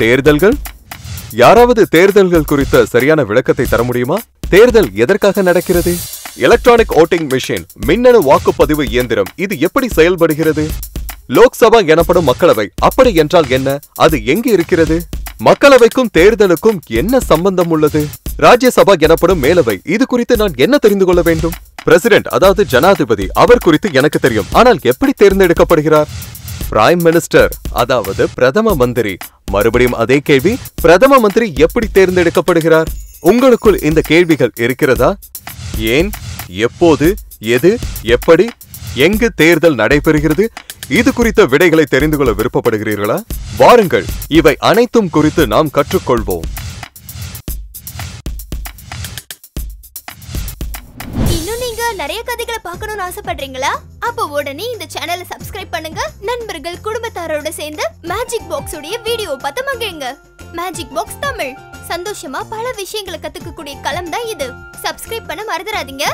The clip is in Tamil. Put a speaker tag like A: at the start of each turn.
A: தேர்தல்கள்? யாராவது தேர்தல்கள் குறித்த சரியான விளக்கத்தை தர முடியுமா? தேர்தல் எதற்காக நடக்கிறது? எலக்ட்ரானிக் ஓட்டிங் மெஷின், மின்னணு வாக்குப்பதிவு இயந்திரம், இது எப்படி செயல்படுகிறது? லோக்சபா எனப்படும் மக்களவை, அப்படி என்றால் என்ன? அது எங்கு இருக்கிறது? மக்களவைக்கும் தேர்தலுக்கும் என்ன சம்பந்தம் உள்ளது? ராஜ்யசபா எனப்படும் மேலவை, இது குறித்து நான் என்ன தெரிந்து கொள்ள வேண்டும்? பிரசிடென்ட், அதாவது ஜனாதிபதி, அவர் குறித்து எனக்கு தெரியும். ஆனால் எப்படி தேர்ந்தெடுக்கப்படுகிறார்? பிரைம் மினிஸ்டர், அதாவது பிரதம மந்திரி. மறுபடியும் அதே கேள்வி, பிரதம மந்திரி எப்படி தேர்ந்தெடுக்கப்படுகிறார்? உங்களுக்குள் இந்த கேள்விகள் இருக்கிறதா? ஏன், எப்போது, எது, எப்படி, எங்கு தேர்தல் நடைபெறுகிறது? இது குறித்த விடைகளை தெரிந்து கொள்ள விருப்பப்படுகிறீர்களா? வாருங்கள், இவை அனைத்தும் குறித்து நாம் கற்றுக்கொள்வோம்.
B: இன்னும் நீங்க நிறைய கதைகளை பார்க்கணும்னு ஆசைப்படுறீங்களா? அப்ப உடனே இந்த சேனலை சப்ஸ்கிரைப் பண்ணுங்க. நண்பர்கள், குடும்பத்தாரோட சேர்ந்து மேஜிக் பாக்ஸ் உடைய வீடியோ பார்த்து மகிழுங்க. மேஜிக் பாக்ஸ் தமிழ், சந்தோஷமா பல விஷயங்களை கத்துக்கக்கூடிய களம் தான் இது. சப்ஸ்கிரைப் பண்ண மறந்துடாதீங்க.